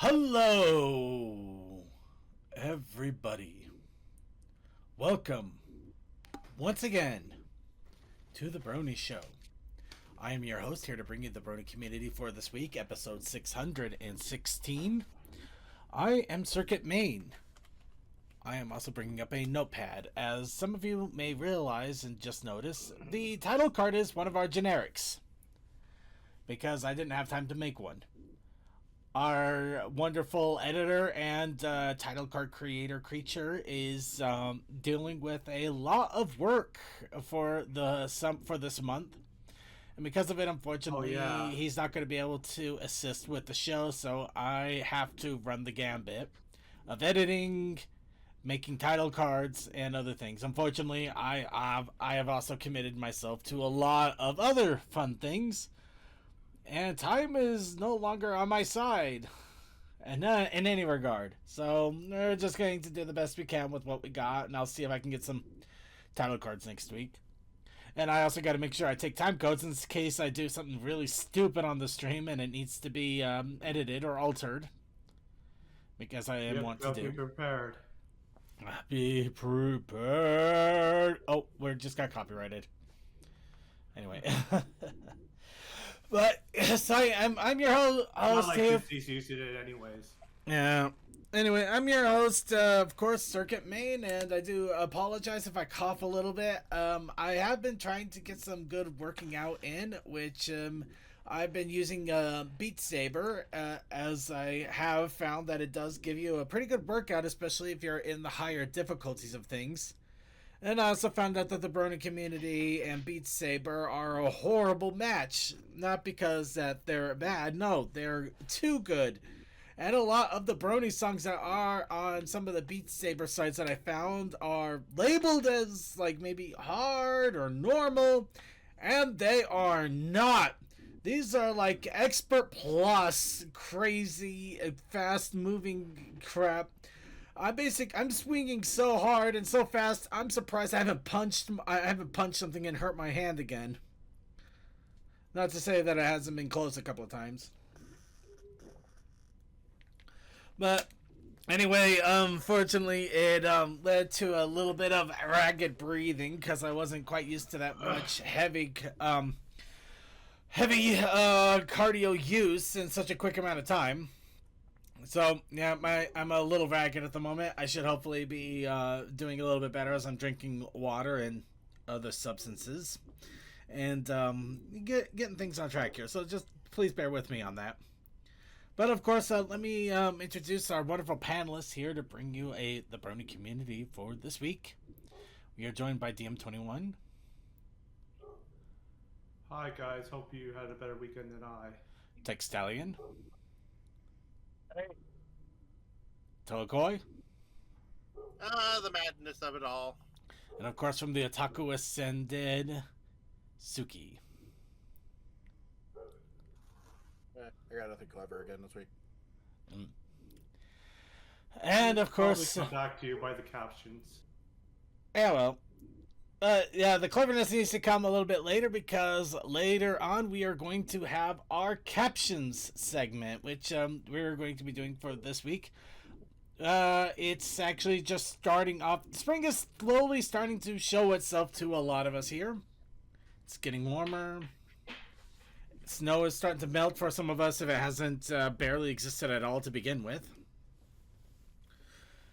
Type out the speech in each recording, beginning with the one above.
Hello, everybody. Welcome once again to the Brony Show. I am your host here to bring you the Brony community for this week, episode 616. I am Circuit Main. I am also bringing up a notepad. As some of you may realize and just notice, the title card is one of our generics, because I didn't have time to make one. Our wonderful editor and title card creature is dealing with a lot of work for this month, and because of it, unfortunately, he's not going to be able to assist with the show. So I have to run the gambit of editing, making title cards, and other things. Unfortunately, I have also committed myself to a lot of other fun things. And time is no longer on my side, and in any regard. So we're just going to do the best we can with what we got, and I'll see if I can get some title cards next week. And I also got to make sure I take time codes in case I do something really stupid on the stream and it needs to be edited or altered, because I want to do. Be prepared. Be prepared. Oh, we just got copyrighted. Anyway. But yes, I'm your host like here. He's used to it anyways. Yeah. Anyway, I'm your host, of course, Circuit Main, and I do apologize if I cough a little bit. I have been trying to get some good working out in, which I've been using Beat Saber, as I have found that it does give you a pretty good workout, especially if you're in the higher difficulties of things. And I also found out that the Brony community and Beat Saber are a horrible match. Not because that they're bad, no, they're too good. And a lot of the Brony songs that are on some of the Beat Saber sites that I found are labeled as like maybe hard or normal, and they are not. These are like expert plus crazy fast moving crap. I'm swinging so hard and so fast. I'm surprised I haven't punched something and hurt my hand again. Not to say that it hasn't been close a couple of times. But anyway, unfortunately, it led to a little bit of ragged breathing because I wasn't quite used to that much heavy cardio use in such a quick amount of time. So, yeah, I'm a little ragged at the moment. I should hopefully be doing a little bit better as I'm drinking water and other substances. And getting things on track here. So just please bear with me on that. But, of course, let me introduce our wonderful panelists here to bring you the Brony community for this week. We are joined by DM21. Hi, guys. Hope you had a better weekend than I. Textalion. Hey. Tolokoi. The madness of it all. And of course from the Otaku Ascended, Suki. I got nothing clever again this week. And of course... Probably come back to you by the captions. Yeah, well. Yeah, the cleverness needs to come a little bit later, because later on we are going to have our captions segment, which we're going to be doing for this week. It's actually just starting off. Spring is slowly starting to show itself to a lot of us here. It's getting warmer. Snow is starting to melt for some of us if it hasn't barely existed at all to begin with.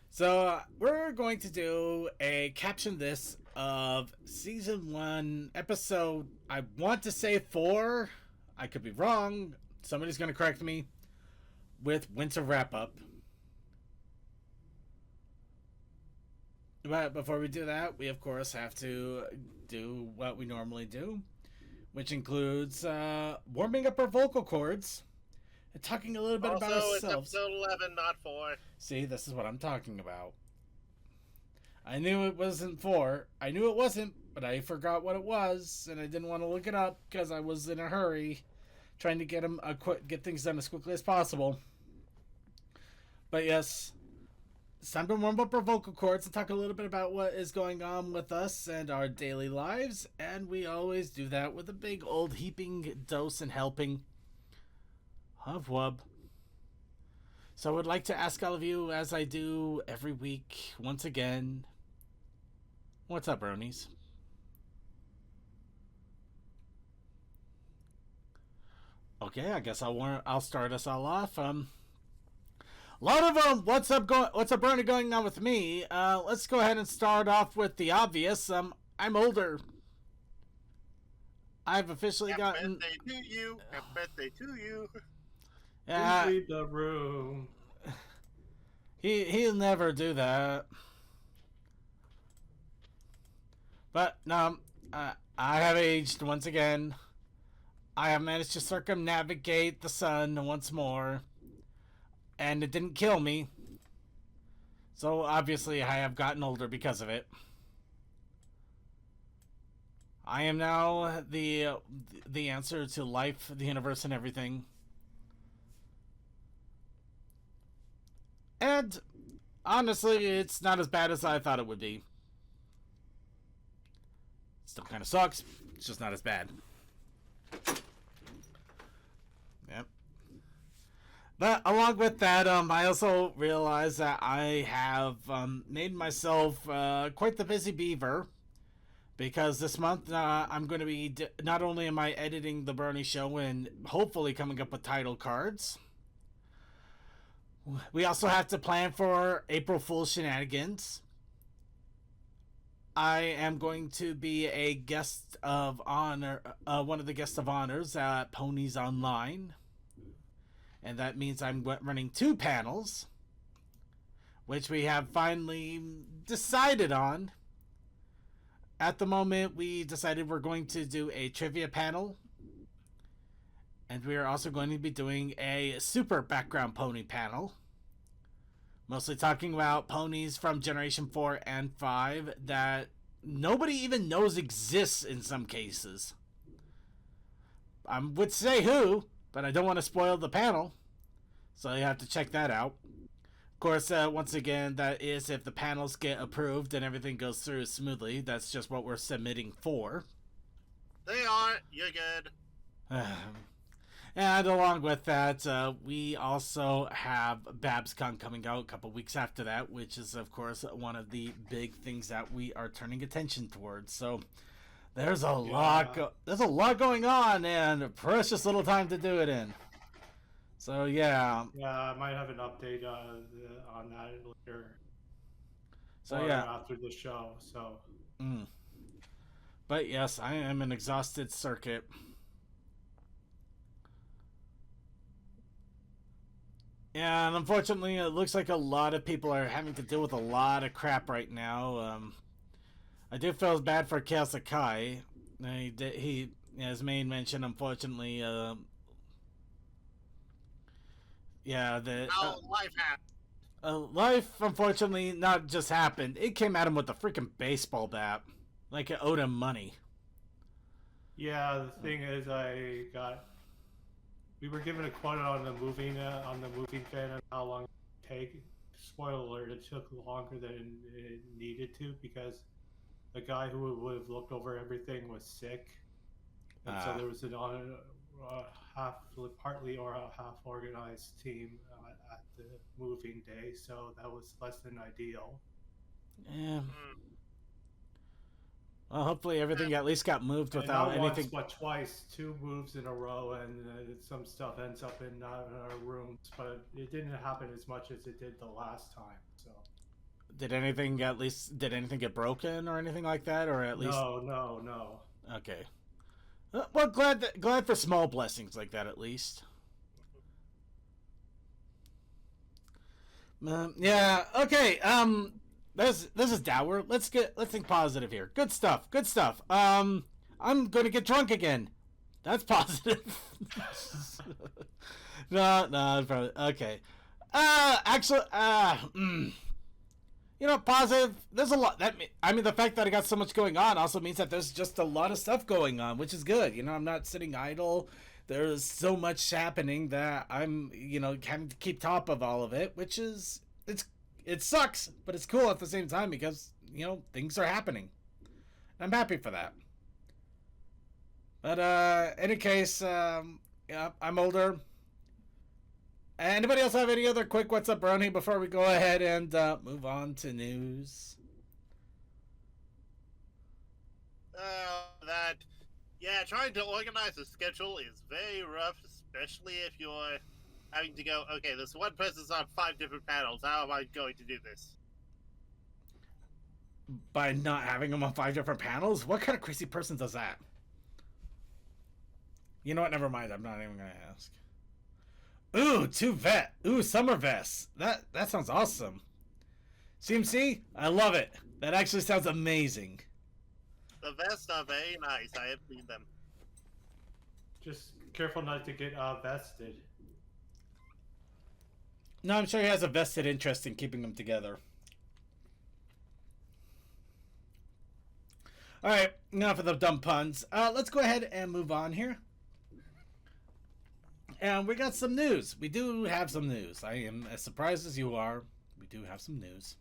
So we're going to do a caption this of season 1, episode, I want to say 4. I could be wrong. Somebody's going to correct me. With Winter Wrap Up. But before we do that, we of course have to do what we normally do, which includes warming up our vocal cords and talking a little bit about ourselves. It's episode 11, not 4. See, this is what I'm talking about. I knew it wasn't 4. I knew it wasn't, but I forgot what it was, and I didn't want to look it up because I was in a hurry, trying to get things done as quickly as possible. But yes, it's time to warm up our vocal cords and talk a little bit about what is going on with us and our daily lives, and we always do that with a big old heaping dose and helping of wub. So I would like to ask all of you, as I do every week, once again, what's up, Bronies? Okay, I guess I'll start us all off. A lot of what's up Brony going on with me? Let's go ahead and start off with the obvious. I'm older. I've officially gotten. Happy birthday to you. Happy birthday to you. Please leave the room. He'll never do that. But no, I have aged once again. I have managed to circumnavigate the sun once more, and it didn't kill me. So obviously I have gotten older because of it. I am now the answer to life, the universe, and everything. And honestly, it's not as bad as I thought it would be. Still kind of sucks. It's just not as bad. Yep. But along with that, I also realized that I have made myself quite the busy beaver. Because this month, I'm going to be, not only am I editing the Brony show and hopefully coming up with title cards, we also have to plan for April Fool's shenanigans. I am going to be a guest of honor, one of the guests of honors at Ponies Online. And that means I'm running 2 panels, which we have finally decided on. At the moment, we decided we're going to do a trivia panel. And we are also going to be doing a super background pony panel. Mostly talking about ponies from Generation 4 and 5 that nobody even knows exists in some cases. I would say who, but I don't want to spoil the panel. So you have to check that out. Of course, once again, that is if the panels get approved and everything goes through smoothly. That's just what we're submitting for. They aren't. You're good. And along with that, we also have BabsCon coming out a couple weeks after that, which is, of course, one of the big things that we are turning attention towards. So there's a lot going on, and precious little time to do it in. So yeah. Yeah, I might have an update on that later. So yeah, after the show. So. But yes, I am an exhausted circuit. And unfortunately, it looks like a lot of people are having to deal with a lot of crap right now. I do feel bad for Chaos Akai. He, as Main mentioned, unfortunately. Life happened. Life, unfortunately, not just happened. It came at him with a freaking baseball bat. Like it owed him money. Yeah, the thing is, we were given a quote on the moving fan and how long it would take. Spoiler alert, it took longer than it needed to because the guy who would have looked over everything was sick. And so there was partly or a half organized team at the moving day, so that was less than ideal. Yeah. Well, hopefully everything at least got moved without anything. Once, but twice, 2 moves in a row, and some stuff ends up in our rooms. But it didn't happen as much as it did the last time. So. Did anything get broken or anything like that, or at least? No. Okay. Well, glad for small blessings like that at least. Yeah. Okay. This is dour. Let's think positive here. Good stuff. I'm gonna get drunk again. That's positive. No, probably okay. Actually, positive. There's a lot. The fact that I got so much going on also means that there's just a lot of stuff going on, which is good. I'm not sitting idle. There's so much happening that I'm, having to keep top of all of it, which is it sucks, but it's cool at the same time because things are happening. I'm happy for that. But in any case, yeah, I'm older. Anybody else have any other quick what's up, Brony, before we go ahead and move on to news? Trying to organize a schedule is very rough, especially if you're having to go, okay, this one person's on 5 different panels. How am I going to do this? By not having them on 5 different panels? What kind of crazy person does that? You know what? Never mind. I'm not even going to ask. Ooh, summer vests. That sounds awesome. CMC, I love it. That actually sounds amazing. The vests are very nice. I have seen them. Just careful not to get vested. No, I'm sure he has a vested interest in keeping them together. Alright, enough of the dumb puns. Let's go ahead and move on here. And we got some news. We do have some news. I am as surprised as you are. We do have some news.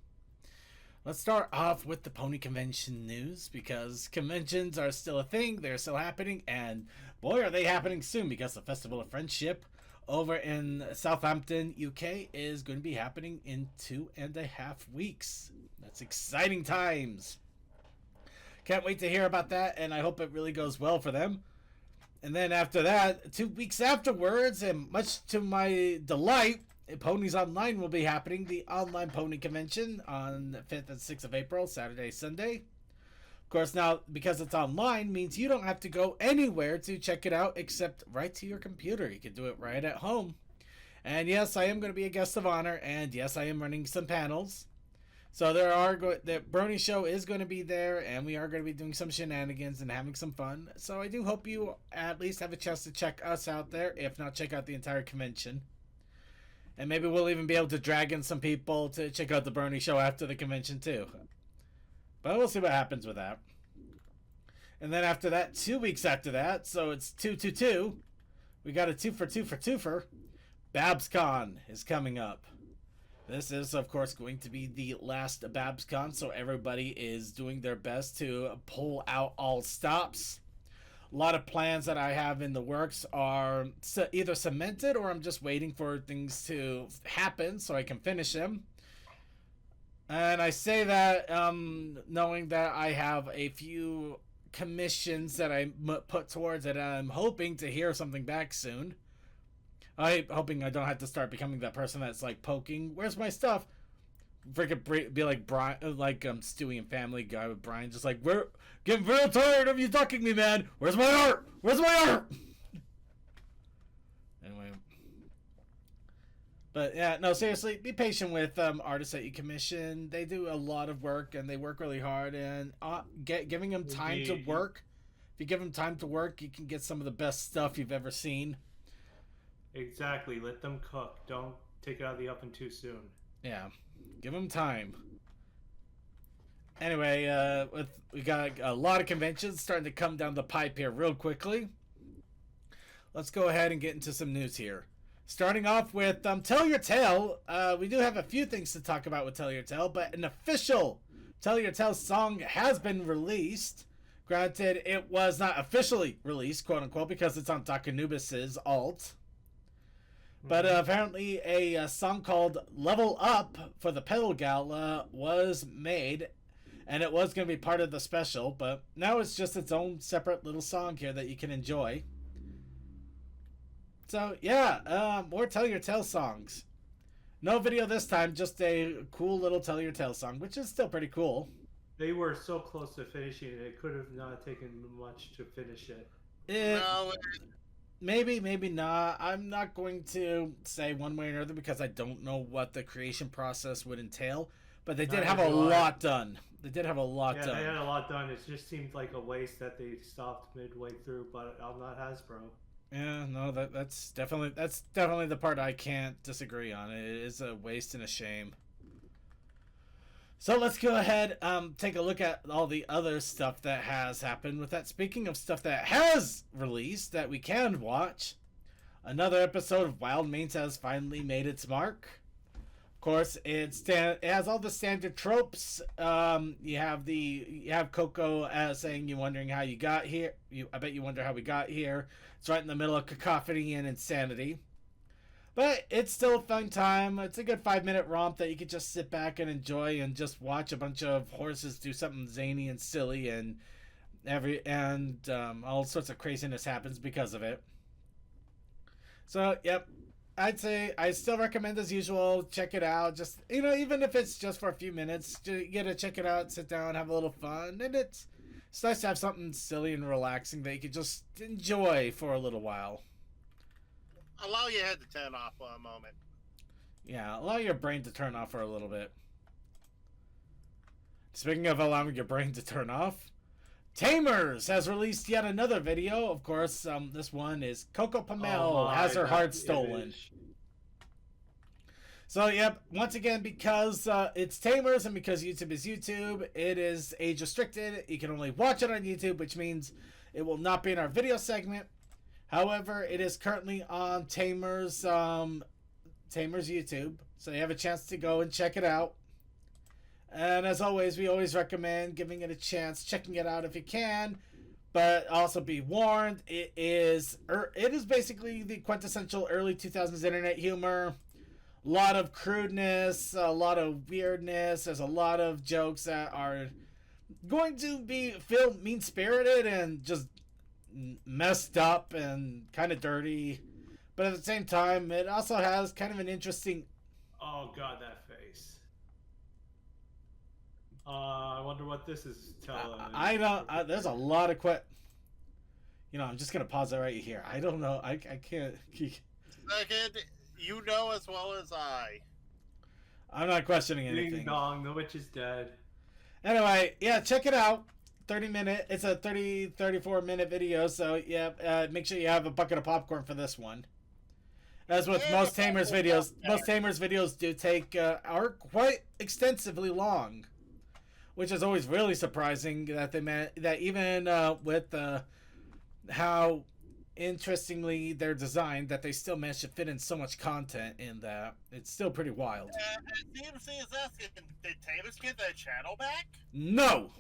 Let's start off with the pony convention news, because conventions are still a thing. They're still happening, and boy, are they happening soon, because the Festival of Friendship over in Southampton, UK is going to be happening in 2.5 weeks. That's exciting times. Can't wait to hear about that, and I hope it really goes well for them. And then after that, 2 weeks afterwards, and much to my delight, Ponies Online will be happening. The online pony convention on the 5th and 6th of April, Saturday, Sunday. Of course, now, because it's online, means you don't have to go anywhere to check it out except right to your computer. You can do it right at home. And yes, I am going to be a guest of honor, and yes, I am running some panels. So the Brony show is going to be there, and we are going to be doing some shenanigans and having some fun. So I do hope you at least have a chance to check us out there, if not check out the entire convention. And maybe we'll even be able to drag in some people to check out the Brony show after the convention too. But we'll see what happens with that. And then after that, 2 weeks after that, so it's 222. We got a 2 for 2 for 2 for. BabsCon is coming up. This is, of course, going to be the last BabsCon, so everybody is doing their best to pull out all stops. A lot of plans that I have in the works are either cemented, or I'm just waiting for things to happen so I can finish them. And I say that knowing that I have a few commissions that I put towards it. I'm hoping to hear something back soon. I'm hoping I don't have to start becoming that person that's like poking, where's my stuff? Freaking be like Brian, like Stewie and Family Guy with Brian, just like, we're getting very tired of you ducking me, man. Where's my art? Where's my art? Anyway, but yeah, no, seriously, be patient with artists that you commission. They do a lot of work, and they work really hard. And giving them time to work. If you give them time to work, you can get some of the best stuff you've ever seen. Exactly. Let them cook. Don't take it out of the oven too soon. Yeah. Give them time. Anyway, we got a lot of conventions starting to come down the pipe here real quickly. Let's go ahead and get into some news here. Starting off with Tell Your Tale. We do have a few things to talk about with Tell Your Tale, but an official Tell Your Tale song has been released. Granted, it was not officially released, quote unquote, because it's on Takanubis's alt. But apparently a song called Level Up for the Pedal Gala was made, and it was going to be part of the special, but now it's just its own separate little song here that you can enjoy. So, yeah, more Tell Your Tale songs. No video this time, just a cool little Tell Your Tale song, which is still pretty cool. They were so close to finishing it, it could have not taken much to finish it. No, Maybe, maybe not. I'm not going to say one way or another because I don't know what the creation process would entail. But they did have a lot done. They did have a lot done. Yeah, they had a lot done. It just seemed like a waste that they stopped midway through, but I'm not Hasbro. Yeah, no, that's definitely the part I can't disagree on. It is a waste and a shame. So let's go ahead, take a look at all the other stuff that has happened with that. Speaking of stuff that has released that we can watch, another episode of Wild Mains has finally made its mark. Of course, it has all the standard tropes. You have Coco saying you're wondering how you got here. I bet you wonder how we got here. It's right in the middle of cacophony and insanity. But it's still a fun time. It's a good 5-minute romp that you could just sit back and enjoy and just watch a bunch of horses do something zany and silly, and all sorts of craziness happens because of it. So, yep. I'd say I still recommend as usual. Check it out. Just, even if it's just for a few minutes, you gotta check it out, sit down, have a little fun. And it's nice to have something silly and relaxing that you can just enjoy for a little while. Allow your head to turn off for a moment. Yeah, allow your brain to turn off for a little bit. Speaking of allowing your brain to turn off, Tamers has released yet another video. Of course, this one is Coco Pamel has her heart stolen. So, yep, once again, because it's Tamers and because YouTube is YouTube, it is age restricted. You can only watch it on YouTube, which means it will not be in our video segment. However, it is currently on Tamers YouTube, so you have a chance to go and check it out. And as always, we always recommend giving it a chance, checking it out if you can, but also be warned, it is basically the quintessential early 2000s internet humor. A lot of crudeness, a lot of weirdness. There's a lot of jokes that are going to feel mean-spirited and just messed up and kind of dirty, but at the same time it also has kind of an interesting... Oh god, that face. I wonder what this is telling. I don't... there's a lot of I'm just gonna pause it right here. I don't know. I can't... Second, you know as well as I'm not questioning anything. Ding dong, the witch is dead. Anyway, yeah, check it out. 30-minute. It's a 34-minute video, so yeah, make sure you have a bucket of popcorn for this one. As with most Tamers videos, are quite extensively long, which is always really surprising that even with how interestingly they're designed, that they still manage to fit in so much content in that. It's still pretty wild. CMC is asking, did Tamers get their channel back? No!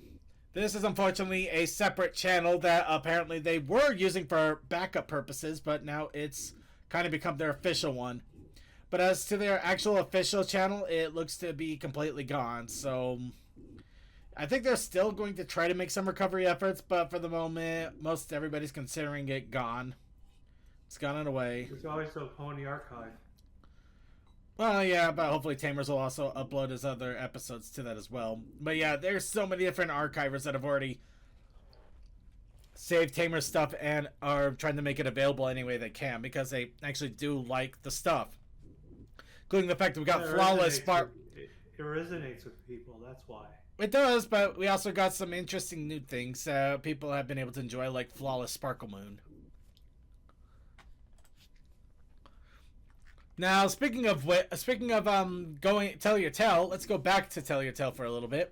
This is unfortunately a separate channel that apparently they were using for backup purposes, but now it's kind of become their official one. But as to their actual official channel, it looks to be completely gone. So I think they're still going to try to make some recovery efforts, but for the moment, most everybody's considering it gone. It's gone and away. There's always a Pony archive. Well, yeah, but hopefully Tamers will also upload his other episodes to that as well. But yeah, there's so many different archivers that have already saved Tamers stuff and are trying to make it available any way they can, because they actually do like the stuff. Including the fact that we got flawless spark. It resonates with people, that's why. It does, but we also got some interesting new things people have been able to enjoy, like Flawless Sparkle Moon. Now, speaking of going Tell Your Tale, let's go back to Tell Your Tale for a little bit,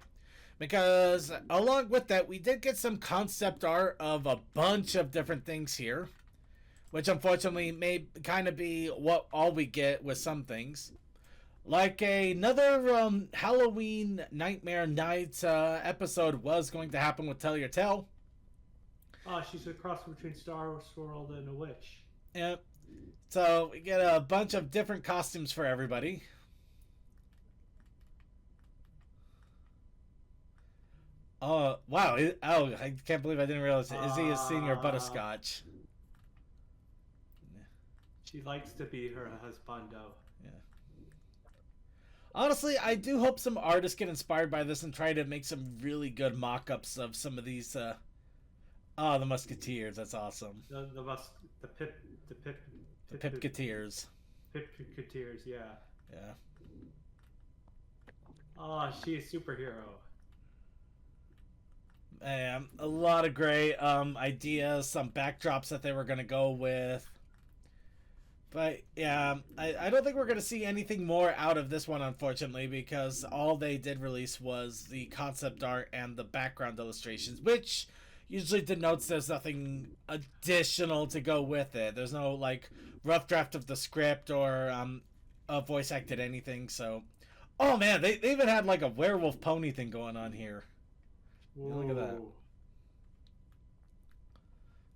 because along with that, we did get some concept art of a bunch of different things here, which unfortunately may kind of be all we get with some things, like another Halloween Nightmare Night episode was going to happen with Tell Your Tale. Oh, she's a cross between Star Wars World and a witch. Yep. So we get a bunch of different costumes for everybody. Oh, wow. I can't believe I didn't realize it. Izzy is senior butterscotch. She likes to be her husbando. Yeah. Honestly, I do hope some artists get inspired by this and try to make some really good mock-ups of some of these. The Musketeers. That's awesome. The Pipketeers. Pipketeers, yeah. Yeah. Oh, she's a superhero. A lot of great ideas, some backdrops that they were going to go with. But yeah, I don't think we're going to see anything more out of this one, unfortunately, because all they did release was the concept art and the background illustrations, which usually denotes there's nothing additional to go with it. There's no, like, rough draft of the script or a voice acted anything, so... Oh, man, they even had, like, a werewolf pony thing going on here. Yeah, look at that.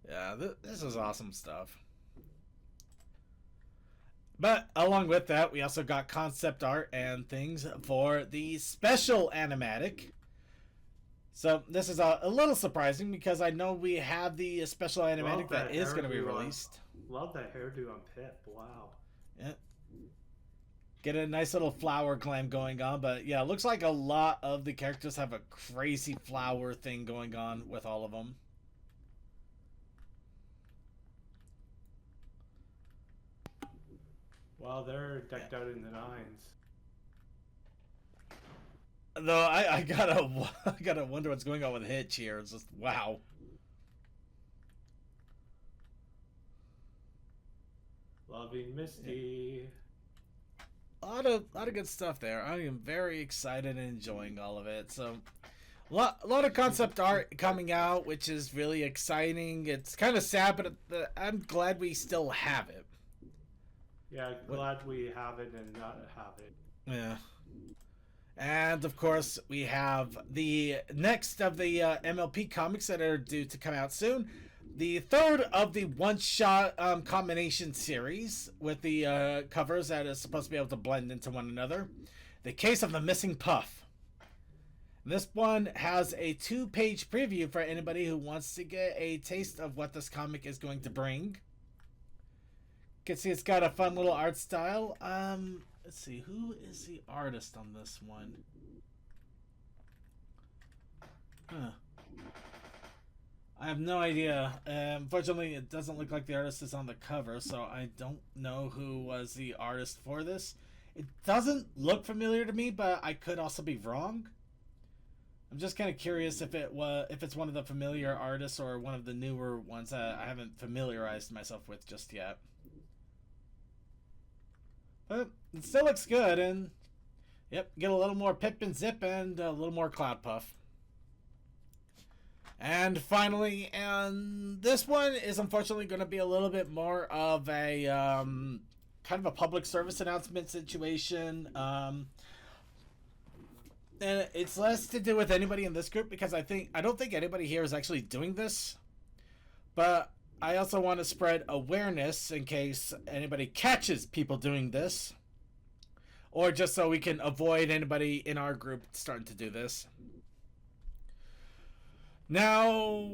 Yeah, this is awesome stuff. But along with that, we also got concept art and things for the special animatic. So this is a little surprising because I know we have the special animatic that is going to be released. Love that hairdo on Pip. Wow. Yeah. Get a nice little flower glam going on, but yeah, it looks like a lot of the characters have a crazy flower thing going on with all of them. Well, they're decked out in the nines. Though I gotta wonder what's going on with Hitch here. It's just wow. Loving Misty. A lot of good stuff there. I am very excited and enjoying all of it. So a lot of concept art coming out, which is really exciting. It's kind of sad, but I'm glad we still have it. Yeah, glad we have it and not have it. Yeah. And of course, we have the next of the MLP comics that are due to come out soon. The third of the one-shot combination series with the covers that is supposed to be able to blend into one another. The Case of the Missing Puff. This one has a 2-page preview for anybody who wants to get a taste of what this comic is going to bring. You can see it's got a fun little art style. Let's see, who is the artist on this one? Huh. I have no idea. Unfortunately, it doesn't look like the artist is on the cover, so I don't know who was the artist for this. It doesn't look familiar to me, but I could also be wrong. I'm just kind of curious if it's one of the familiar artists or one of the newer ones that I haven't familiarized myself with just yet. But it still looks good, and yep, get a little more Pip and Zip and a little more Cloud Puff. And finally, and this one is unfortunately going to be a little bit more of a kind of a public service announcement situation. And it's less to do with anybody in this group because I don't think anybody here is actually doing this. But I also want to spread awareness in case anybody catches people doing this. Or just so we can avoid anybody in our group starting to do this. Now,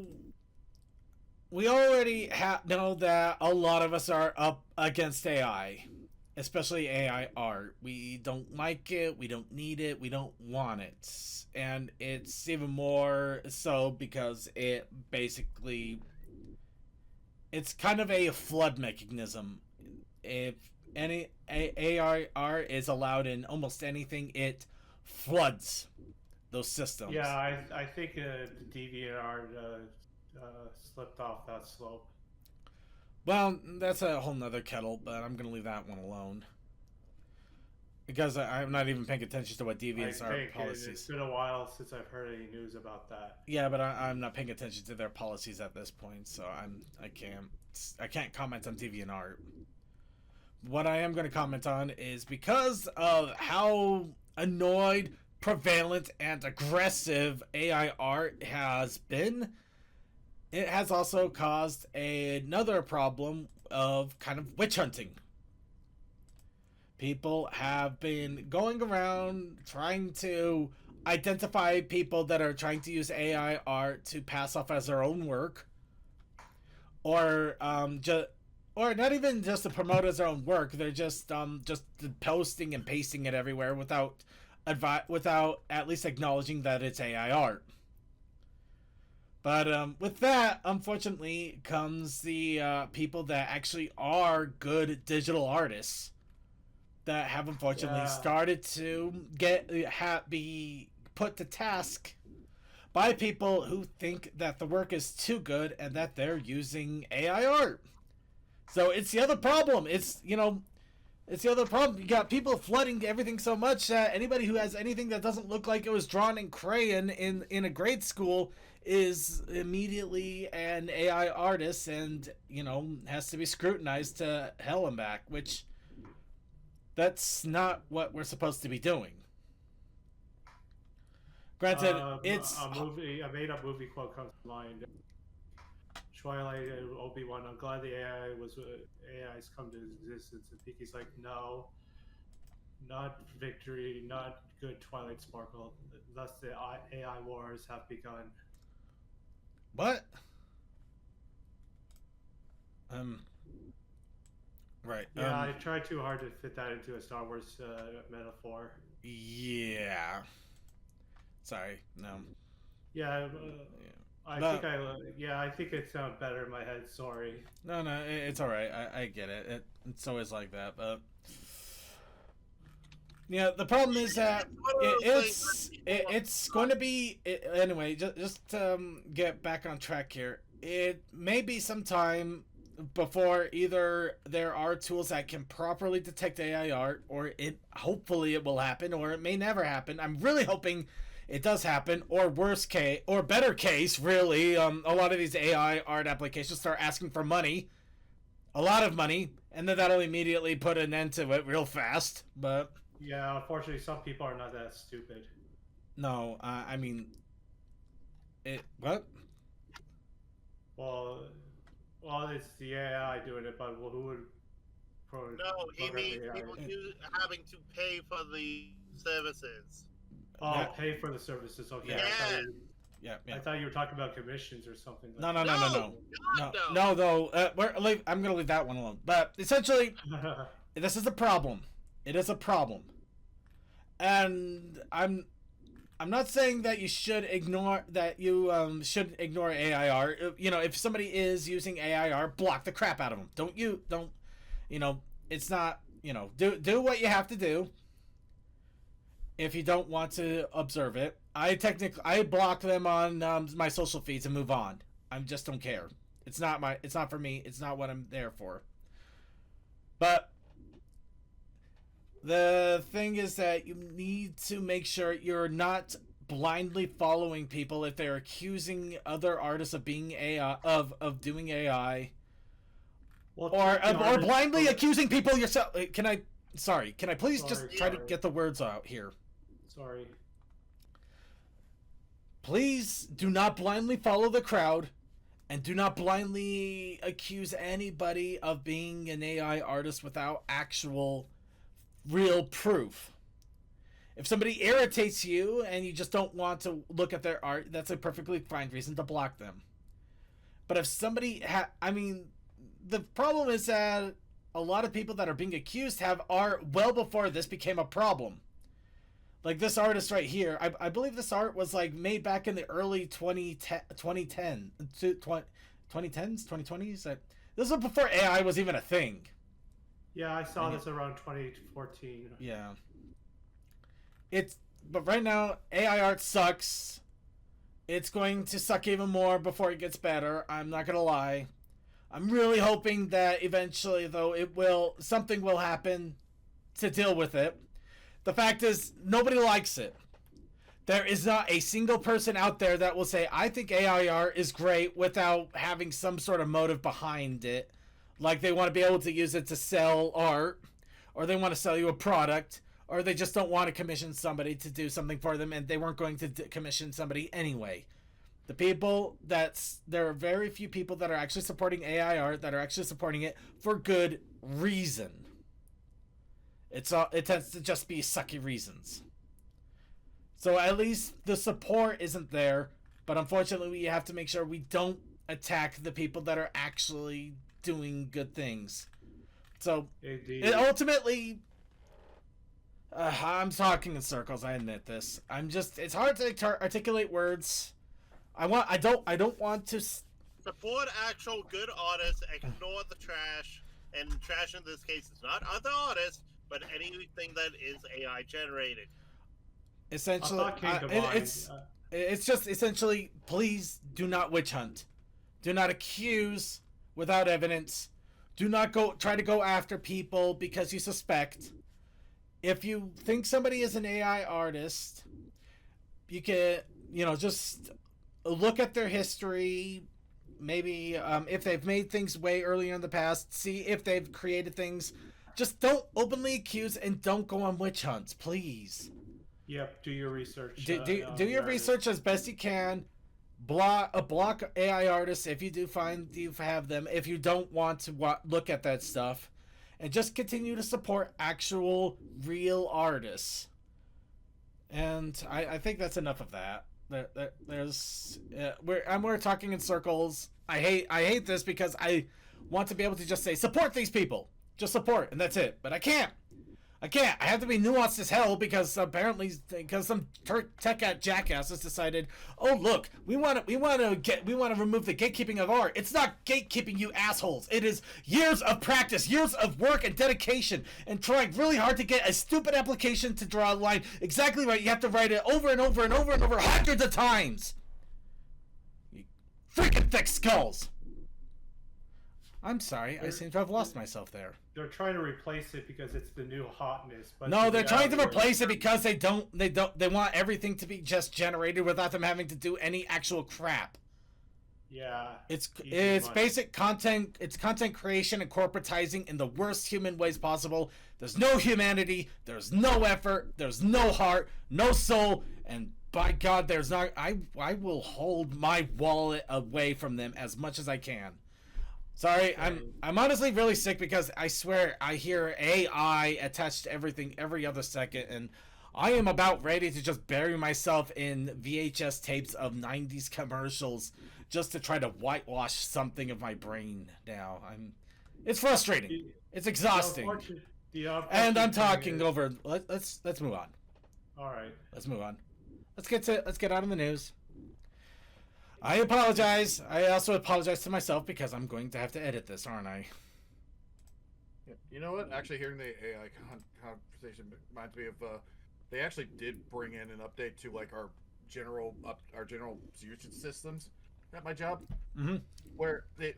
we already know that a lot of us are up against AI. Especially AI art. We don't like it, we don't need it, we don't want it. And it's even more so because it basically... It's kind of a flood mechanism. If any AI art is allowed in almost anything, it floods those systems. Yeah, I think the DeviantArt slipped off that slope. Well, that's a whole nother kettle, but I'm going to leave that one alone. Because I'm not even paying attention to what DeviantArt policies. It's been a while since I've heard any news about that. Yeah, but I'm not paying attention to their policies at this point, so I can't comment on DeviantArt. What I am going to comment on is because of how annoyed, prevalent, and aggressive AI art has been, it has also caused another problem of kind of witch hunting. People have been going around trying to identify people that are trying to use AI art to pass off as their own work, or not even just to promote as their own work. They're just posting and pasting it everywhere without at least acknowledging that it's AI art. But with that, unfortunately, comes the people that actually are good digital artists that have unfortunately started to be put to task by people who think that the work is too good and that they're using AI art. So it's the other problem. It's the other problem. You got people flooding everything so much that anybody who has anything that doesn't look like it was drawn in crayon in a grade school is immediately an AI artist and, has to be scrutinized to hell and back, which that's not what we're supposed to be doing. Granted, it's... A made-up movie quote comes to mind. Twilight and Obi-Wan. I'm glad the AI's come to existence. And Piki's like, no, not victory, not good Twilight Sparkle. Thus the AI wars have begun. What? Right. Yeah, I tried too hard to fit that into a Star Wars metaphor. Yeah. Sorry. No. Yeah. Yeah. I think it sounded better in my head. Sorry. No, it's all right. I get it. It's always like that, but yeah, the problem is that it's going to be anyway. Just get back on track here. It may be some time before either there are tools that can properly detect AI art, or hopefully it will happen, or it may never happen. I'm really hoping it does happen, or worst case, or better case, really, a lot of these AI art applications start asking for money, a lot of money, and then that'll immediately put an end to it real fast. But yeah, unfortunately, some people are not that stupid. No, I mean, what? Well, it's the AI doing it, but who would? No, he means people having to pay for the services. Oh, Yeah. pay for the services. Okay. Yeah. I thought you were talking about commissions or something. No. No. Though. I'm gonna leave that one alone. But essentially, this is a problem. It is a problem, and I'm not saying that you should ignore should ignore AIR. You know, if somebody is using AIR, block the crap out of them. Don't. You know, it's not. You know, do what you have to do. If you don't want to observe it, I block them on my social feeds and move on. I just don't care. It's not for me. It's not what I'm there for. But the thing is that you need to make sure you're not blindly following people if they're accusing other artists of being AI of doing AI, or blindly accusing people yourself. Can I please just try to get the words out here? Sorry. Please do not blindly follow the crowd, and do not blindly accuse anybody of being an AI artist without actual real proof. If somebody irritates you and you just don't want to look at their art, that's a perfectly fine reason to block them. But if somebody the problem is that a lot of people that are being accused have art well before this became a problem. Like this artist right here, I believe this art was like made back in the early 2020s. This was before AI was even a thing. Yeah, I saw this around 2014. Yeah. But right now, AI art sucks. It's going to suck even more before it gets better. I'm not gonna lie. I'm really hoping that eventually, though, something will happen to deal with it. The fact is, nobody likes it. There is not a single person out there that will say, I think AI art is great without having some sort of motive behind it. Like they want to be able to use it to sell art, or they want to sell you a product, or they just don't want to commission somebody to do something for them, and they weren't going to commission somebody anyway. There are very few people that are actually supporting AI art that are actually supporting it for good reason. It tends to just be sucky reasons. So at least the support isn't there, but unfortunately we have to make sure we don't attack the people that are actually doing good things. So ultimately, I'm talking in circles. I admit this. It's hard to articulate words. I don't want to support actual good artists. Ignore the trash, and trash in this case is not other artists, but anything that is AI generated. Essentially, it's just essentially, please do not witch hunt. Do not accuse without evidence. Do not try to go after people because you suspect. If you think somebody is an AI artist, you can, just look at their history. Maybe if they've made things way earlier in the past, see if they've created things. Just don't openly accuse and don't go on witch hunts, please. Yep, do your research. Do your research as best you can. block AI artists if you do find you have them. If you don't want to look at that stuff, and just continue to support actual real artists. And I think that's enough of that. We're talking in circles. I hate this because I want to be able to just say support these people, just support, and that's it. But I can't. I have to be nuanced as hell because apparently some tech jackass has decided, oh look, we want to remove the gatekeeping of art. It's not gatekeeping, you assholes. It is years of practice, years of work and dedication, and trying really hard to get a stupid application to draw a line exactly right. You have to write it over and over and over and over hundreds of times. You freaking thick skulls. I'm sorry, I seem to have lost myself there. They're trying to replace it because it's the new hotness. But no, they're trying to replace it because they want everything to be just generated without them having to do any actual crap. Yeah. It's basic content. It's content creation and corporatizing in the worst human ways possible. There's no humanity. There's no effort. There's no heart. No soul. And by God, there's not. I will hold my wallet away from them as much as I can. Sorry, I'm honestly really sick because I swear I hear AI attached to everything every other second, and I am about ready to just bury myself in VHS tapes of 90s commercials just to try to whitewash something of my brain now. It's frustrating. It's exhausting. And I'm talking over. Let's move on. All right. Let's move on. Let's get out of the news. I apologize. I also apologize to myself because I'm going to have to edit this, aren't I? Yeah. You know what? Actually, hearing the AI conversation reminds me of they actually did bring in an update to like our general usage systems at my job, where they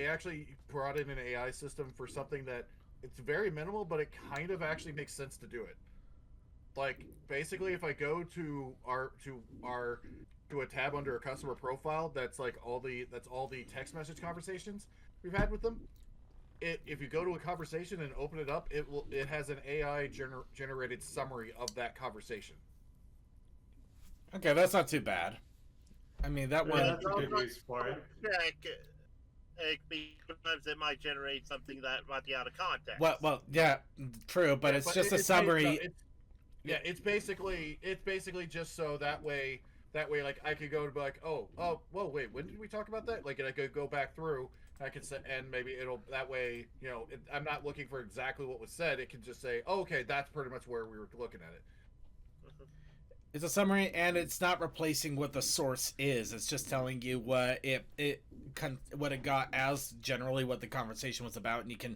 actually brought in an AI system for something that it's very minimal, but it kind of actually makes sense to do it. Like basically, if I go to a tab under a customer profile that's all the text message conversations we've had with them. If you go to a conversation and open it up, it has an AI generated summary of that conversation. Okay, that's not too bad. I mean that one. That's a good use for it. Sometimes it might generate something that might be out of context. Well, yeah, true, but it's just a summary. It's basically just so that way, like I could go to be like, oh, whoa, wait, when did we talk about that? Like, and I could go back through. I could say, and maybe it'll that way, I'm not looking for exactly what was said. It can just say, oh, okay, that's pretty much where we were looking at it. It's a summary, and it's not replacing what the source is. It's just telling you what it got as generally what the conversation was about, and you can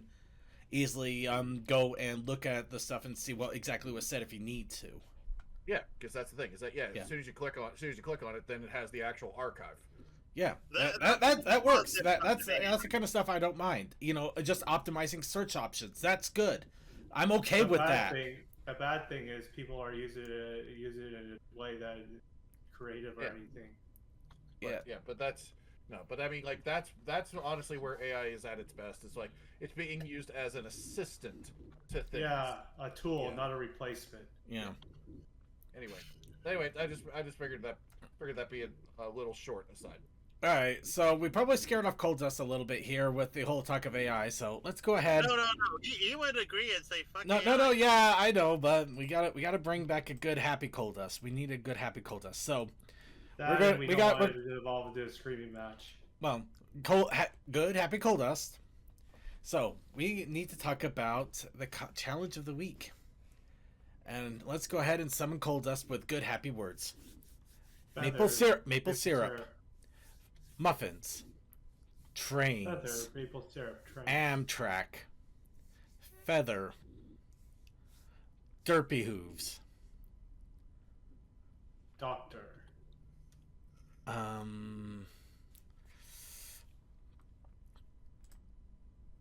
easily go and look at the stuff and see what exactly was said if you need to. Yeah, because that's the thing. Is that as soon as you click on it, then it has the actual archive. Yeah, that works. That's the kind of stuff I don't mind. Just optimizing search options. That's good. I'm okay with that. A bad thing is people are using it in a way that is creative or anything. But that's honestly where AI is at its best. It's like it's being used as an assistant to things. Yeah, a tool, not a replacement. Yeah. Anyway, I just figured that be a little short aside. All right, so we probably scared off Cold Dust a little bit here with the whole talk of AI. So let's go ahead. No. You would agree and say fuck. No. Yeah, I know, but we gotta bring back a good happy Cold Dust. We need a good happy Cold Dust. So we don't want it to evolve into a screaming match. Well, good happy Cold Dust. So we need to talk about the challenge of the week, and let's go ahead and summon Cold Dust with good happy words. Maple syrup. Muffins, trains, Feather, maple syrup, trains. Amtrak, feather, derpy hooves, doctor,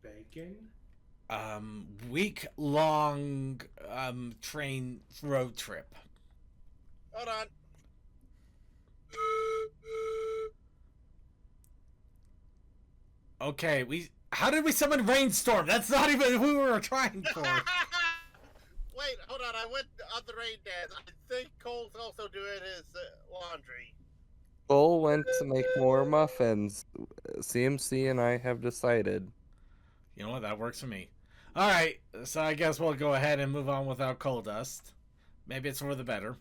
bacon, week-long train road trip. Hold on. Okay, how did we summon Rainstorm? That's not even who we were trying for. Wait, hold on. I went on the rain dance. I think Cole's also doing his laundry. Bull went to make more muffins. CMC and I have decided. You know what? That works for me. All right, so I guess we'll go ahead and move on without coal dust. Maybe it's for the better.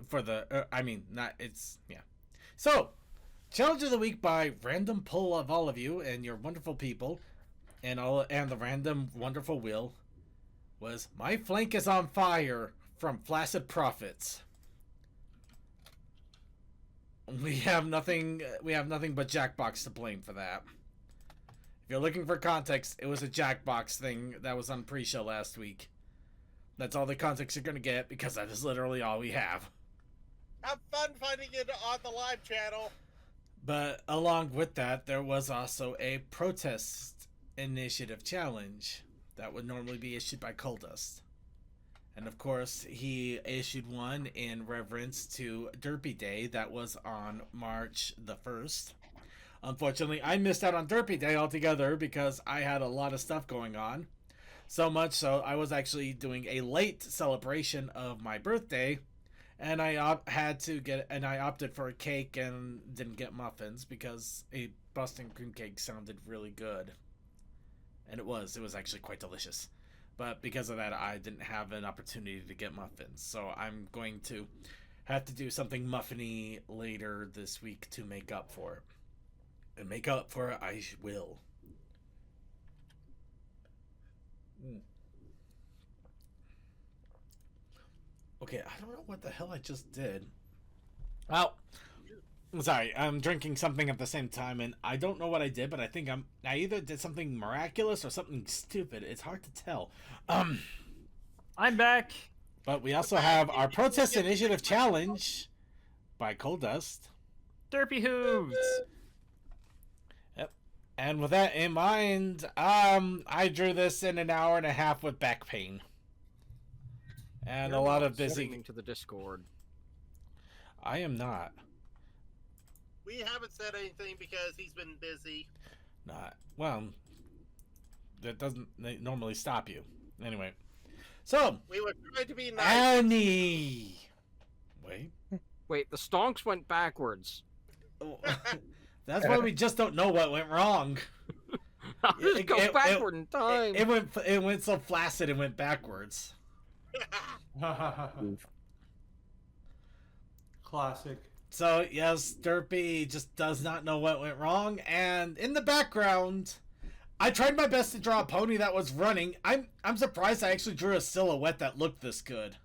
For the, not it's yeah. So, challenge of the week by random pull of all of you and your wonderful people, and the random wonderful wheel was "My Flank is on Fire" from Flaccid Profits. We have nothing but Jackbox to blame for that. If you're looking for context, it was a Jackbox thing that was on pre-show last week. That's all the context you're gonna get because that is literally all we have. Have fun finding it on the live channel. But along with that, there was also a protest initiative challenge that would normally be issued by Coldust. And of course, he issued one in reverence to Derpy Day that was on March the 1st. Unfortunately, I missed out on Derpy Day altogether because I had a lot of stuff going on. So much so, I was actually doing a late celebration of my birthday, and I opted for a cake and didn't get muffins because a Boston cream cake sounded really good. And it was actually quite delicious. But because of that, I didn't have an opportunity to get muffins. So I'm going to have to do something muffiny later this week to make up for it. And make up for it, I will. Okay, I don't know what the hell I just did. Well, sorry, I'm drinking something at the same time, and I don't know what I did, but I think I either did something miraculous or something stupid. It's hard to tell. I'm back. But we also have our Protest Initiative Challenge by Coldust. Derpy hooves. Yep. And with that in mind, I drew this in an hour and a half with back pain. And You're a lot not of busy. streaming to the Discord. I am not. We haven't said anything because he's been busy. Not. Well, that doesn't normally stop you. Anyway. So. We were trying to be nice. Annie! Wait, the stonks went backwards. That's why we just don't know what went wrong. I'll just go backward in time. It went so flaccid it went backwards. Classic. So yes, Derpy just does not know what went wrong, and in the background, I tried my best to draw a pony that was running. I'm surprised I actually drew a silhouette that looked this good.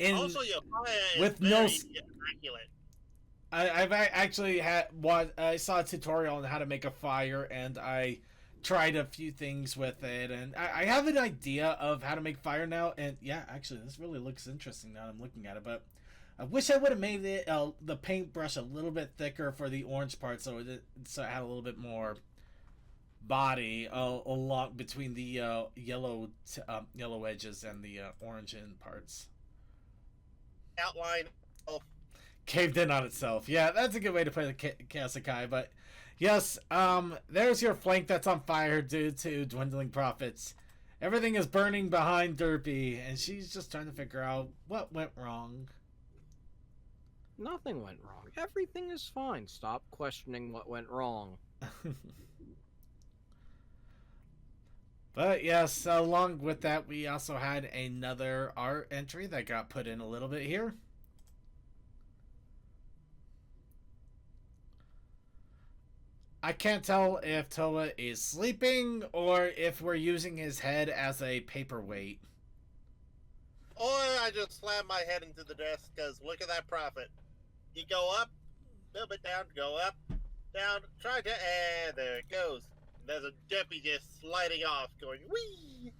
Also, your fire is with very no immaculate. I've actually I saw a tutorial on how to make a fire, and I tried a few things with it, and I have an idea of how to make fire now. And yeah, actually, this really looks interesting now that I'm looking at it. But I wish I would have made it the paintbrush a little bit thicker for the orange part, so it had a little bit more body along between the yellow edges and the orange end parts. Outline. Oh. Caved in on itself. Yeah, that's a good way to play the Kasakai, but yes, there's your flank that's on fire due to dwindling profits. Everything is burning behind Derpy, and she's just trying to figure out what went wrong. Nothing went wrong. Everything is fine. Stop questioning what went wrong. But yes, along with that, we also had another art entry that got put in a little bit here. I can't tell if Toa is sleeping or if we're using his head as a paperweight. Or I just slam my head into the desk because look at that profit. You go up, a little bit down, go up, down, try to, and there it goes. There's a Deppy just sliding off, going whee.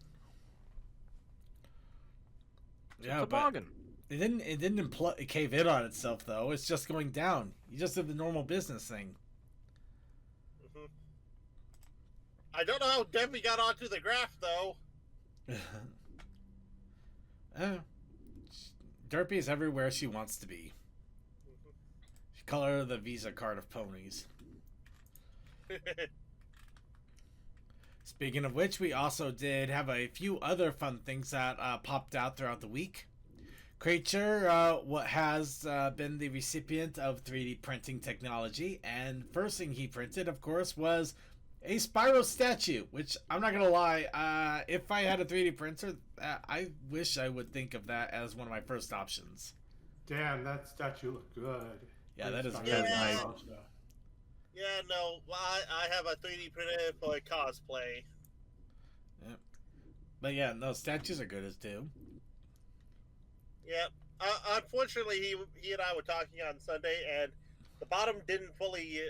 Yeah, Toboggan. But it didn't cave in on itself though. It's just going down. You just did the normal business thing. Mm-hmm. I don't know how Deppy got onto the graph though. Derpy is everywhere she wants to be. She call her the Visa card of ponies. Speaking of which, we also did have a few other fun things that popped out throughout the week. creature what has been the recipient of 3D printing technology, and first thing he printed, of course, was a Spyro statue, which I'm not gonna lie, if I had a 3D printer, I wish I would think of that as one of my first options. Damn, that statue looked good. Yeah, that is Spyro very Yeah. nice. nostalgia. Yeah, no, well, I have a 3D printer for cosplay. But yeah, no, statues are good as too. Yep. Unfortunately, he and I were talking on Sunday, and the bottom didn't fully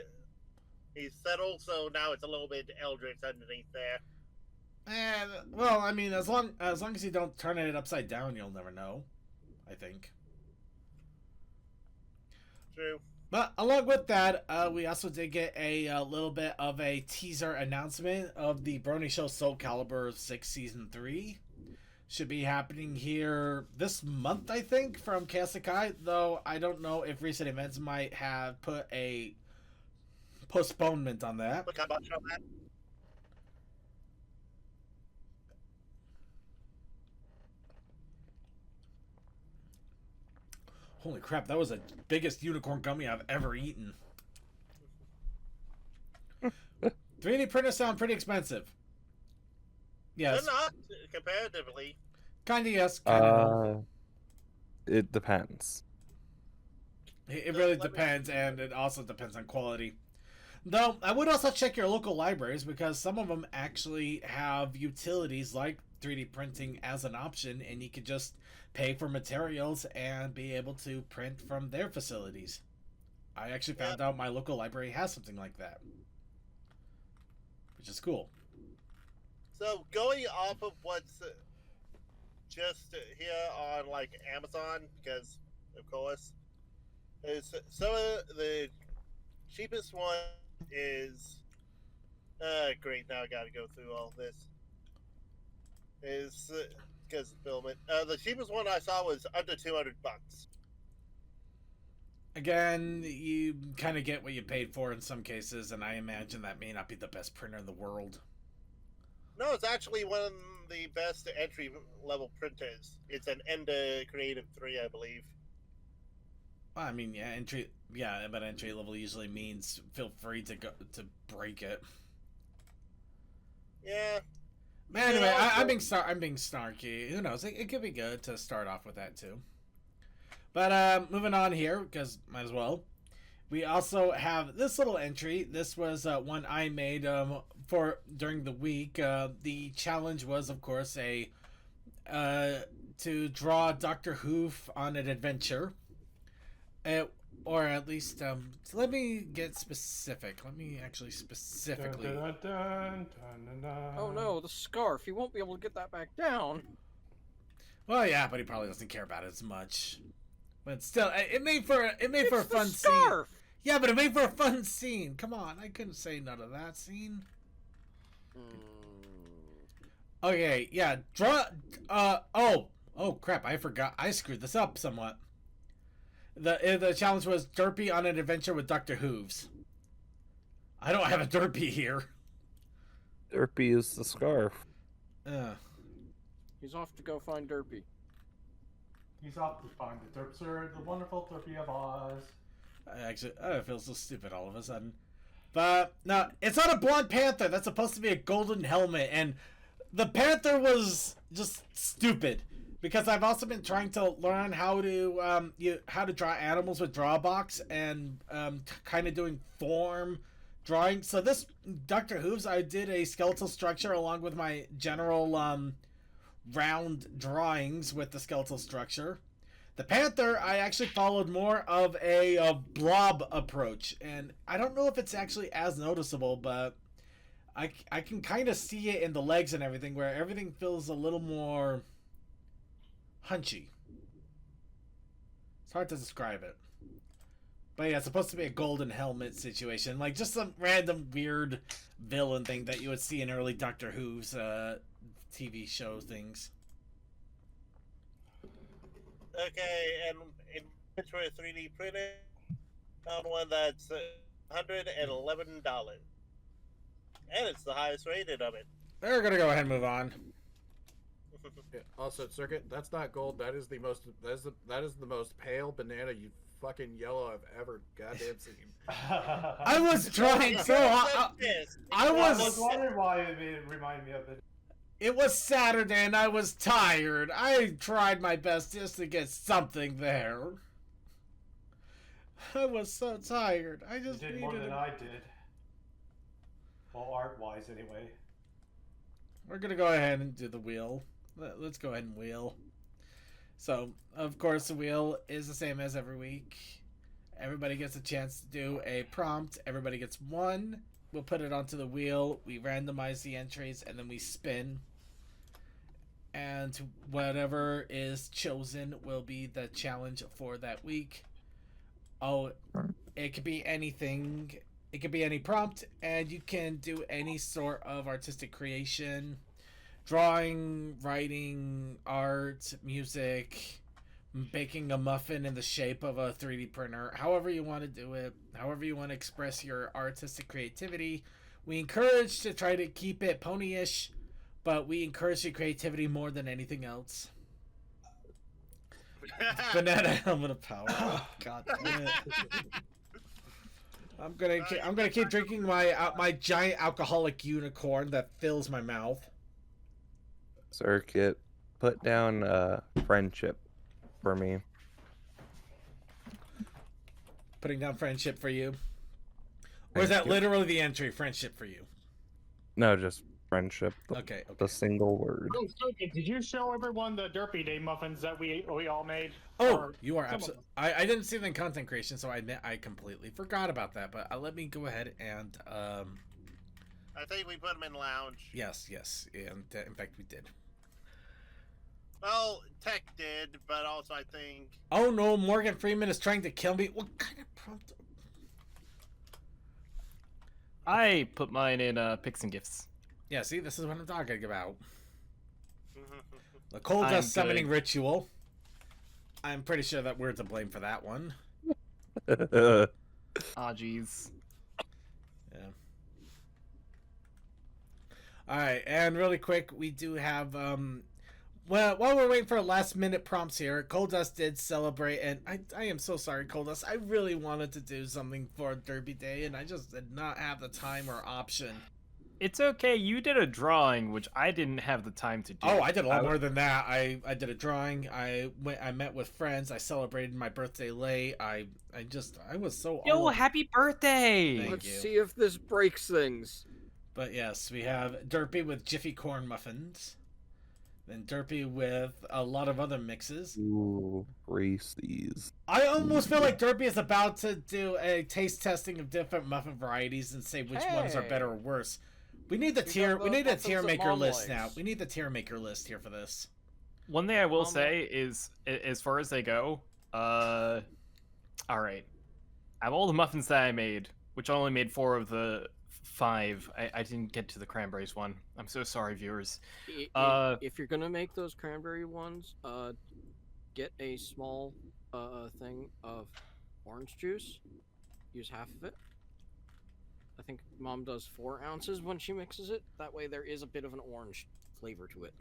settle, so now it's a little bit eldritch underneath there. And well, I mean, as long as you don't turn it upside down, you'll never know. I think. True. But along with that, we also did get a little bit of a teaser announcement of the Brony Show Soul Calibur 6 Season 3. Should be happening here this month, I think, from Kasakai, though I don't know if recent events might have put a postponement on that. Look how much on that. Holy crap, that was the biggest unicorn gummy I've ever eaten. 3D printers sound pretty expensive. Yes. They're not, comparatively. Kinda yes, kinda no. It depends. It really depends, and it also depends on quality. Though, I would also check your local libraries, because some of them actually have utilities like 3D printing as an option, and you could just pay for materials and be able to print from their facilities. I actually found out my local library has something like that, which is cool. So going off of what's just here on like Amazon, because of course, is some of the cheapest one is great. Now I got to go through all this. Is because fulfillment. The cheapest one I saw was under $200. Again, you kind of get what you paid for in some cases, and I imagine that may not be the best printer in the world. No, it's actually one of the best entry level printers. It's an Ender Creative 3, I believe. Well, I mean, but entry level usually means feel free to go to break it. Yeah. Man, anyway, I'm being snarky. Who knows? It could be good to start off with that too. But moving on here, because might as well. We also have this little entry. This was one I made for during the week. The challenge was, of course, to draw Dr. Hoof on an adventure. Or at least, let me get specific. Let me actually specifically. Dun, dun, dun, dun, dun. Oh no, the scarf. He won't be able to get that back down. Well, yeah, but he probably doesn't care about it as much. But still, it made for It's a the fun scarf. scene. Yeah, but it made for a fun scene. Come on, I couldn't say none of that scene. Okay, yeah, draw. Oh crap! I forgot. I screwed this up somewhat. The challenge was Derpy on an adventure with Dr. Hooves. I don't have a Derpy here. Derpy is the scarf. He's off to go find Derpy. He's off to find the Derpser, the wonderful Derpy of Oz. I feel so stupid all of a sudden. But no, it's not a blonde panther. That's supposed to be a golden helmet, and the panther was just stupid. Because I've also been trying to learn how to draw animals with Drawbox and kind of doing form drawing. So this Dr. Hooves, I did a skeletal structure along with my general round drawings with the skeletal structure. The panther, I actually followed more of a blob approach, and I don't know if it's actually as noticeable, but I can kind of see it in the legs and everything, where everything feels a little more hunchy. It's hard to describe it. But yeah, it's supposed to be a golden helmet situation. Like, just some random weird villain thing that you would see in early Doctor Who's TV show things. Okay, and in for a 3D printer, found one that's $111. And it's the highest rated of it. We're gonna go ahead and move on. Yeah, also, Circuit, that's not gold. That is the most pale banana you fucking yellow I've ever goddamn seen. I was trying so hard. I I was was. wondering why it reminded me of it. It was Saturday and I was tired. I tried my best just to get something there. I was so tired. I You just did needed more than a- I did. Well, art-wise, anyway. We're gonna go ahead and do the wheel. Let's go ahead and wheel. So, of course, the wheel is the same as every week. Everybody gets a chance to do a prompt. Everybody gets one. We'll put it onto the wheel. We randomize the entries, and then we spin. And whatever is chosen will be the challenge for that week. Oh, it could be anything. It could be any prompt, and you can do any sort of artistic creation. Drawing, writing, art, music, baking a muffin in the shape of a 3D printer, however you want to do it, however you want to express your artistic creativity. We encourage to try to keep it pony-ish, but we encourage your creativity more than anything else. Banana helmet of power. Oh, God damn it. I'm gonna keep drinking my giant alcoholic unicorn that fills my mouth. Circuit, put down friendship for me. Putting down friendship for you. Or is Thank that you. literally the entry, friendship for you? No, just friendship. Okay. The single word. Oh, Sophie, did you show everyone the Derpy Day muffins that we all made? Oh, Or you are some of absolutely. them? I didn't see them in content creation, so I completely forgot about that. But let me go ahead and I think we put them in lounge. yes, and in fact we did. Well, Tech did, but also I think Oh no, Morgan Freeman is trying to kill me. What kind of prompt? I put mine in Picks and Gifts. Yeah, see, this is what I'm talking about. The coal I'm dust summoning good. ritual. I'm pretty sure that we're to blame for that one. Ah, jeez. Yeah. All right, and really quick, we do have well, while we're waiting for last minute prompts here, Coldust did celebrate, and I am so sorry, Coldust. I really wanted to do something for Derby Day, and I just did not have the time or option. It's okay. You did a drawing, which I didn't have the time to do. Oh, I did a lot more than that. I did a drawing. I met with friends. I celebrated my birthday late. I was so Yo, happy birthday! Thank Let's you. see if this breaks things. But yes, we have Derpy with Jiffy Corn Muffins. Then Derpy with a lot of other mixes. Ooh, Reese's. I almost feel like Derpy is about to do a taste testing of different muffin varieties and say which ones are better or worse. We need the We tier. got We the need a muffins tier that maker Mom list now. likes. We need the tier maker list here for this. One thing I will Mama. say is, as far as they go, all right. Out of all the muffins that I made, which I only made 4 of the 5, I didn't get to the cranberries one. I'm so sorry, viewers. If you're gonna make those cranberry ones, get a small thing of orange juice. Use half of it. I think Mom does 4 ounces when she mixes it. That way there is a bit of an orange flavor to it.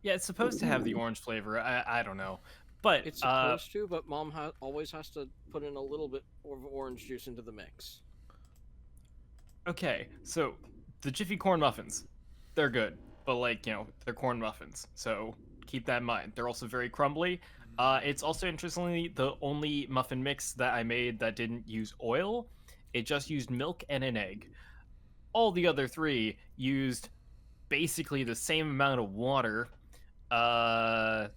Yeah, it's supposed to have the orange flavor. I don't know, but It's supposed to, but Mom always has to put in a little bit of orange juice into the mix. okay. So the Jiffy corn muffins, they're good, but they're corn muffins, so keep that in mind. They're also very crumbly. It's also interestingly the only muffin mix that I made that didn't use oil. It just used milk and an egg. All the other 3 used basically the same amount of water, about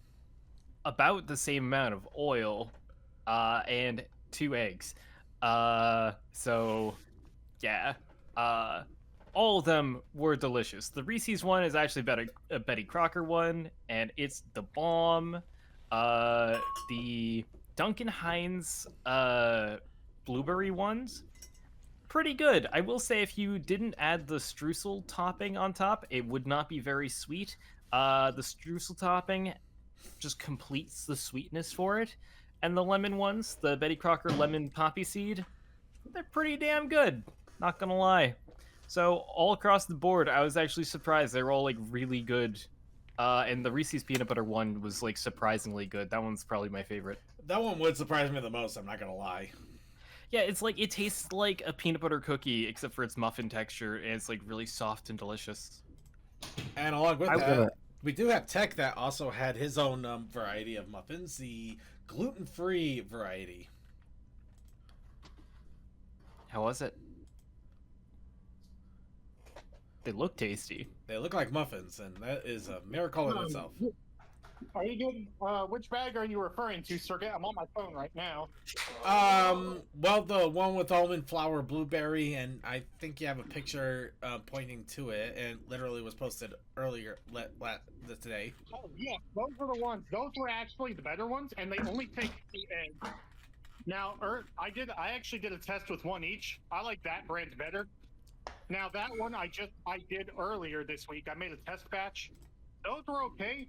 the same amount of oil, and 2 eggs. So, yeah. All of them were delicious. The Reese's one is actually a Betty Crocker one, and it's the bomb. The Duncan Hines blueberry ones, pretty good. I will say if you didn't add the streusel topping on top, it would not be very sweet. The streusel topping just completes the sweetness for it. And the lemon ones, the Betty Crocker lemon poppy seed, they're pretty damn good, not gonna lie. So all across the board, I was actually surprised. They were all really good And the Reese's peanut butter one was like surprisingly good. That one's probably my favorite. That one would surprise me the most, I'm not gonna lie. Yeah, it's like it tastes like a peanut butter cookie, except for its muffin texture, and it's like really soft and delicious. And along with I that, wanna- we do have Tech that also had his own variety of muffins, the gluten-free variety. How was it? They look tasty. They look like muffins, and that is a miracle in itself. Are you good? Which bag are you referring to, Circuit? I'm on my phone right now. Well, the one with almond flour blueberry, and I think you have a picture pointing to it, and literally was posted earlier today. Oh yeah, those were the ones. Those were actually the better ones, and they only take 2 eggs. Now, I actually did a test with one each. I like that brand better. Now that one I did earlier this week. I made a test batch. Those were okay,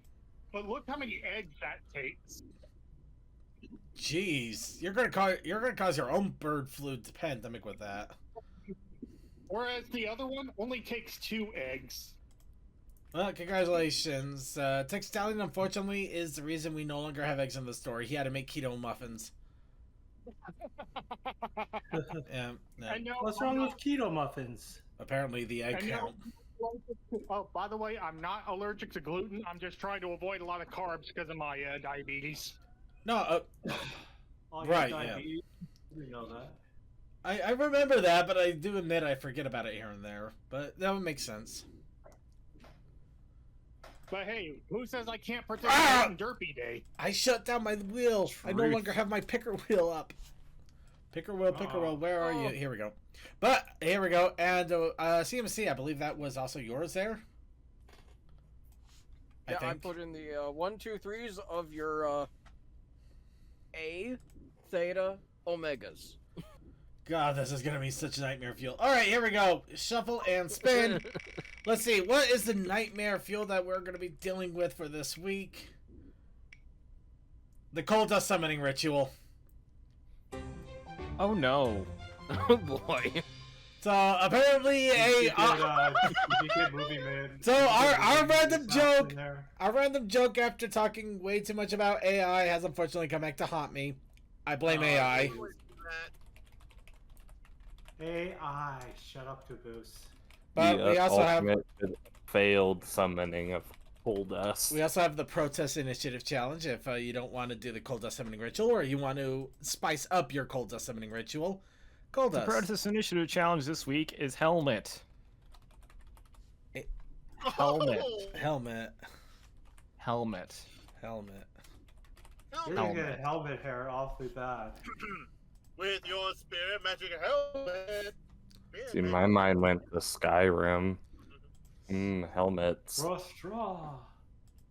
but look how many eggs that takes. Jeez, you're gonna cause your own bird flu pandemic with that. Whereas the other one only takes 2 eggs. Well, congratulations. Tech Stallion, unfortunately, is the reason we no longer have eggs in the store. He had to make keto muffins. Yeah, And no, What's I'm wrong not- with keto muffins? apparently the egg and no- count. Oh, by the way, I'm not allergic to gluten. I'm just trying to avoid a lot of carbs because of my diabetes. No, Oh, Right, yeah. yeah. diabetes. We know that. I remember that, but I do admit I forget about it here and there. But that would make sense. But hey, who says I can't participate in Derpy Day? I shut down my wheel. I no Truth. longer have my picker wheel up. Picker wheel, where are you? Here we go. But here we go. And CMC, I believe that was also yours there. Yeah, I think. put in the 1, 2, 3s of your A, Theta, Omegas. God, this is gonna be such a nightmare fuel. All right, here we go. Shuffle and spin. Let's see. What is the nightmare fuel that we're gonna be dealing with for this week? The coal dust summoning ritual. Oh no. Oh boy. So apparently You did movie man. So our random Stuff in joke, there. our random joke after talking way too much about AI has unfortunately come back to haunt me. I blame AI. AI, shut up, Caboose. But The we also have ultimate failed summoning of coal dust. we also have the protest initiative challenge. If you don't want to do the cold dust summoning ritual, or you want to spice up your cold dust summoning ritual, cold The dust. Protest Initiative challenge this week is helmet. Helmet. Helmet. Helmet. You're gonna get helmet hair awfully bad. With your spirit magic helmet. See, my mind went to Skyrim. Helmets. Straw.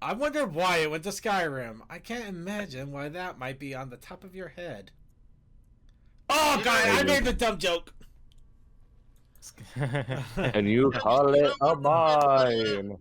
I wonder why it went to Skyrim. I can't imagine why that might be on the top of your head. Oh god, I made the dumb joke. And you call it a mine.